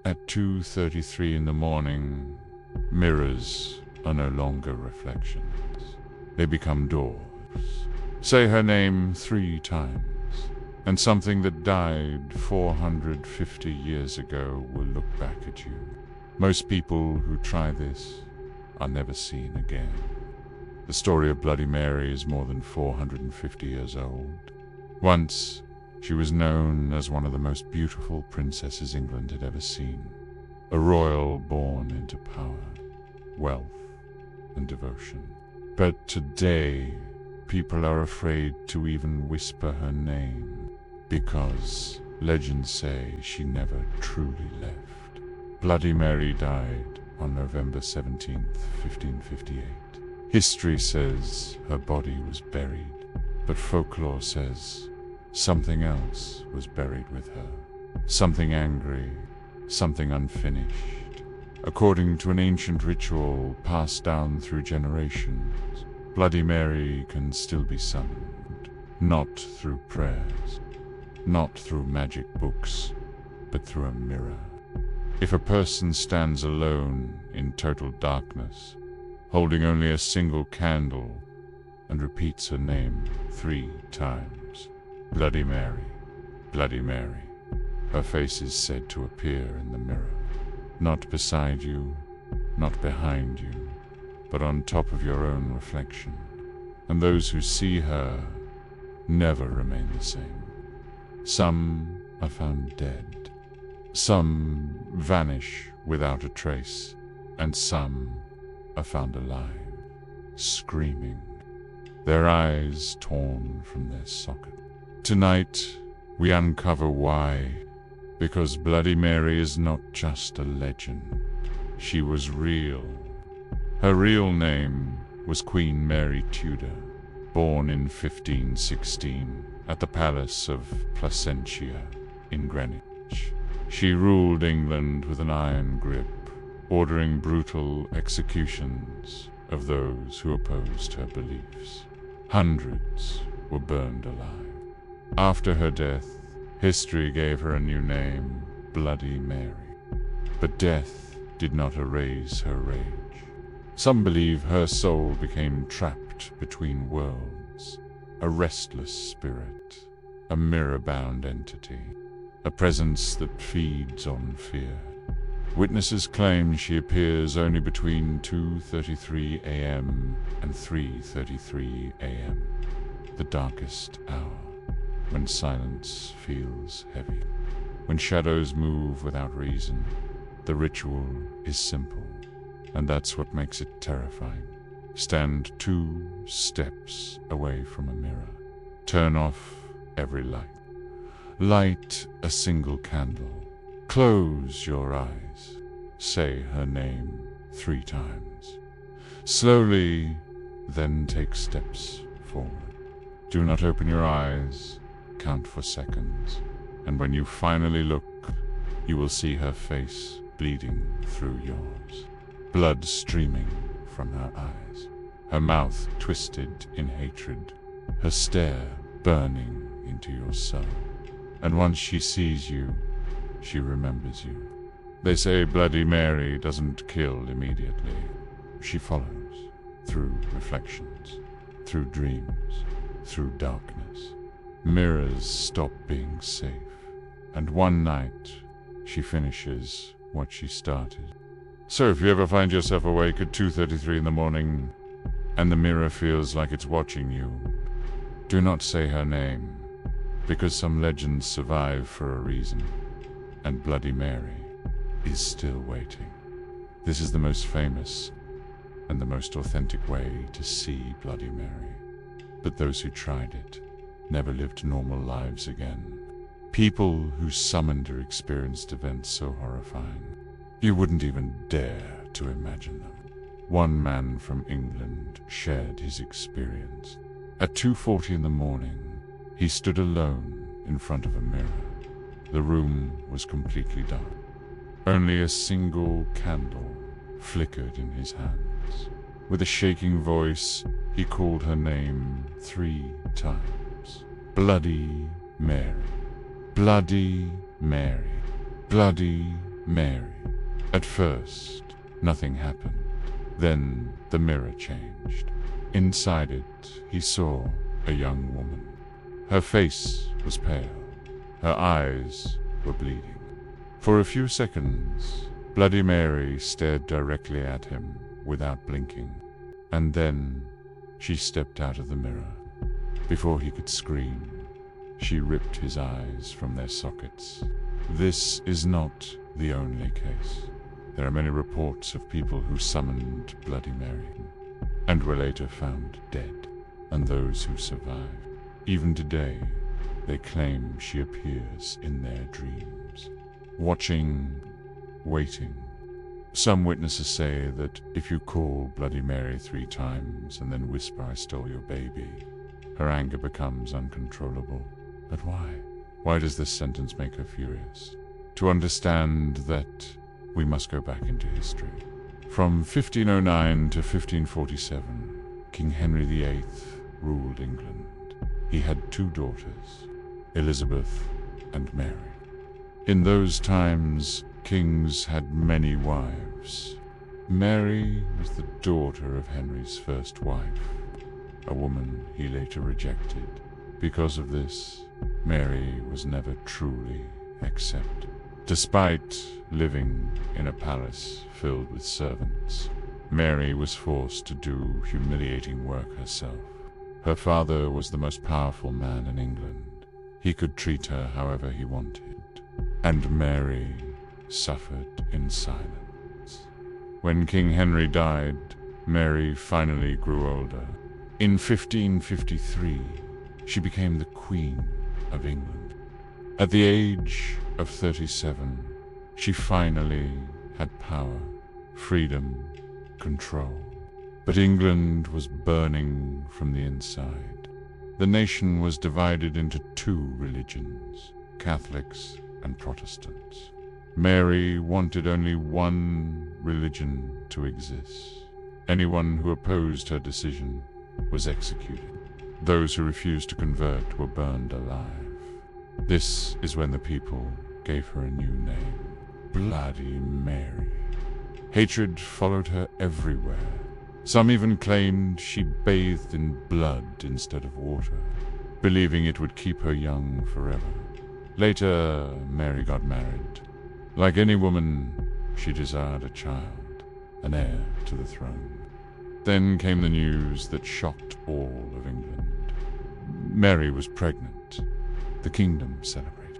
At 2:33 in the morning, mirrors are no longer reflections. They become doors. Say her name 3 times, and something that died 450 years ago will look back at you. Most people who try this are never seen again. The story of Bloody Mary is more than 450 years old. Once, she was known as one of the most beautiful princesses England had ever seen. A royal born into power, wealth, and devotion. But today, people are afraid to even whisper her name, because legends say she never truly left. Bloody Mary died on November 17th, 1558. History says her body was buried, but folklore says something else was buried with her. Something angry, something unfinished. According to an ancient ritual passed down through generations, Bloody Mary can still be summoned, not through prayers, not through magic books, but through a mirror. If a person stands alone in total darkness, holding only a single candle, and repeats her name 3 times, Bloody Mary, Bloody Mary, her face is said to appear in the mirror, not beside you, not behind you, but on top of your own reflection. And those who see her never remain the same. Some are found dead, some vanish without a trace, and some are found alive, screaming, their eyes torn from their socket. Tonight, we uncover why. Because Bloody Mary is not just a legend. She was real. Her real name was Queen Mary Tudor, born in 1516 at the Palace of Placentia in Greenwich. She ruled England with an iron grip, ordering brutal executions of those who opposed her beliefs. Hundreds were burned alive. After her death, history gave her a new name, Bloody Mary. But death did not erase her rage. Some believe her soul became trapped between worlds, a restless spirit, a mirror-bound entity, a presence that feeds on fear. Witnesses claim she appears only between 2:33 a.m. and 3:33 a.m., the darkest hour, when silence feels heavy, when shadows move without reason. The ritual is simple, and that's what makes it terrifying. Stand 2 steps away from a mirror. Turn off every light. Light a single candle. Close your eyes. Say her name 3 times. Slowly, then take steps forward. Do not open your eyes. Count for seconds, and when you finally look, you will see her face bleeding through yours, blood streaming from her eyes, her mouth twisted in hatred, her stare burning into your soul. And once she sees you, she remembers you. They say Bloody Mary doesn't kill immediately. She follows, through reflections, through dreams, through darkness. Mirrors stop being safe, and one night she finishes what she started. So if you ever find yourself awake at 2:33 in the morning, and the mirror feels like it's watching you, do not say her name, because some legends survive for a reason, and Bloody Mary is still waiting. This is the most famous and the most authentic way to see Bloody Mary, but those who tried it never lived normal lives again. People who summoned her experienced events so horrifying, you wouldn't even dare to imagine them. One man from England shared his experience. At 2:40 in the morning, he stood alone in front of a mirror. The room was completely dark. Only a single candle flickered in his hands. With a shaking voice, he called her name 3 times. Bloody Mary. Bloody Mary. Bloody Mary. At first, nothing happened. Then the mirror changed. Inside it, he saw a young woman. Her face was pale. Her eyes were bleeding. For a few seconds, Bloody Mary stared directly at him without blinking. And then she stepped out of the mirror. Before he could scream, she ripped his eyes from their sockets. This is not the only case. There are many reports of people who summoned Bloody Mary and were later found dead, and those who survived. Even today, they claim she appears in their dreams, watching, waiting. Some witnesses say that if you call Bloody Mary 3 times and then whisper, "I stole your baby," her anger becomes uncontrollable. But why? Why does this sentence make her furious? To understand that, we must go back into history. From 1509 to 1547, King Henry VIII ruled England. He had 2 daughters, Elizabeth and Mary. In those times, kings had many wives. Mary was the daughter of Henry's first wife, a woman he later rejected. Because of this, Mary was never truly accepted. Despite living in a palace filled with servants, Mary was forced to do humiliating work herself. Her father was the most powerful man in England. He could treat her however he wanted, and Mary suffered in silence. When King Henry died, Mary finally grew older. In 1553, she became the Queen of England. At the age of 37, she finally had power, freedom, control. But England was burning from the inside. The nation was divided into 2 religions, Catholics and Protestants. Mary wanted only one religion to exist. Anyone who opposed her decision was executed. Those who refused to convert were burned alive. This is when the people gave her a new name, Bloody Mary. Hatred followed her everywhere. Some even claimed she bathed in blood instead of water, believing it would keep her young forever. Later, Mary got married. Like any woman, she desired a child, an heir to the throne. Then came the news that shocked all of England. Mary was pregnant. The kingdom celebrated.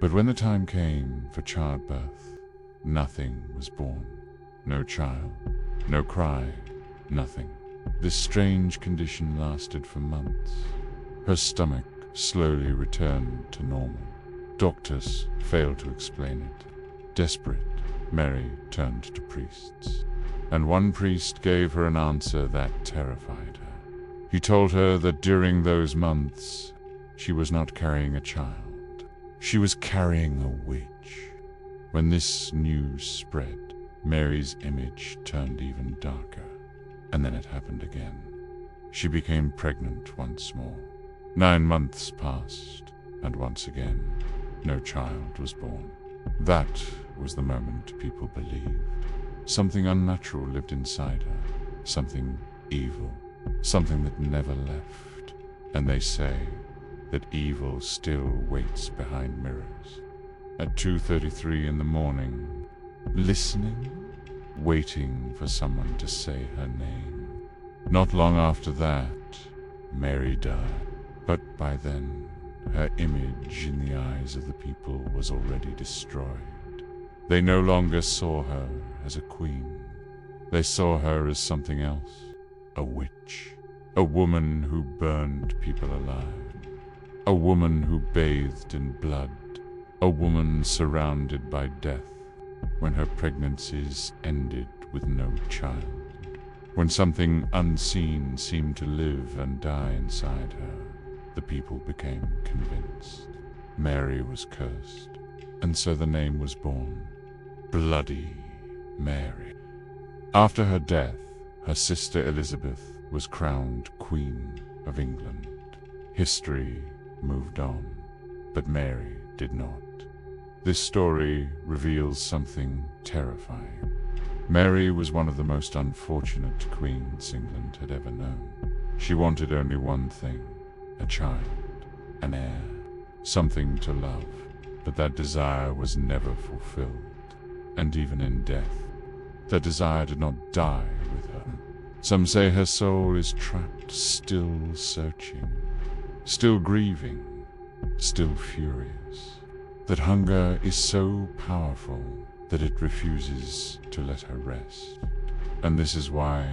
But when the time came for childbirth, nothing was born. No child, no cry, nothing. This strange condition lasted for months. Her stomach slowly returned to normal. Doctors failed to explain it. Desperate, Mary turned to priests. And one priest gave her an answer that terrified her. He told her that during those months, she was not carrying a child. She was carrying a witch. When this news spread, Mary's image turned even darker. And then it happened again. She became pregnant once more. 9 months passed, and once again, no child was born. That was the moment people believed. Something unnatural lived inside her, something evil, something that never left. And they say that evil still waits behind mirrors. At 2:33 in the morning, listening, waiting for someone to say her name. Not long after that, Mary died. But by then, her image in the eyes of the people was already destroyed. They no longer saw her as a queen. They saw her as something else, a witch, a woman who burned people alive, a woman who bathed in blood, a woman surrounded by death when her pregnancies ended with no child, when something unseen seemed to live and die inside her. The people became convinced. Mary was cursed, and so the name was born, Bloody Mary. After her death, her sister Elizabeth was crowned Queen of England. History moved on, but Mary did not. This story reveals something terrifying. Mary was one of the most unfortunate queens England had ever known. She wanted only one thing: a child, an heir, something to love. But that desire was never fulfilled. And even in death, that desire did not die with her. Some say her soul is trapped, still searching, still grieving, still furious. That hunger is so powerful that it refuses to let her rest. And this is why,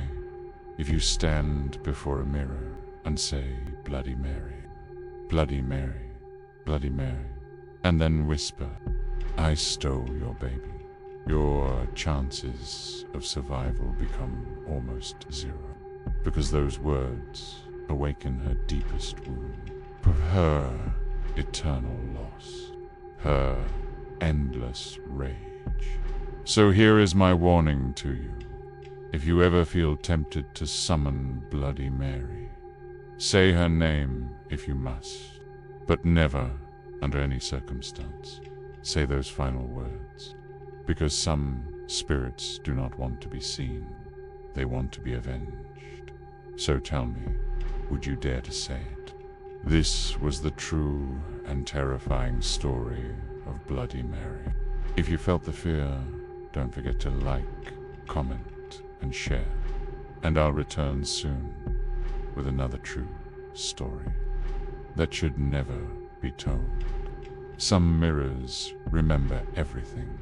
if you stand before a mirror and say, "Bloody Mary, Bloody Mary, Bloody Mary," and then whisper, "I stole your baby," your chances of survival become almost zero. Because those words awaken her deepest wound, her eternal loss, her endless rage. So here is my warning to you. If you ever feel tempted to summon Bloody Mary, say her name if you must, but never, under any circumstance, say those final words, because some spirits do not want to be seen. They want to be avenged. So tell me, would you dare to say it? This was the true and terrifying story of Bloody Mary. If you felt the fear, don't forget to like, comment, and share. And I'll return soon with another true story that should never be told. Some mirrors remember everything,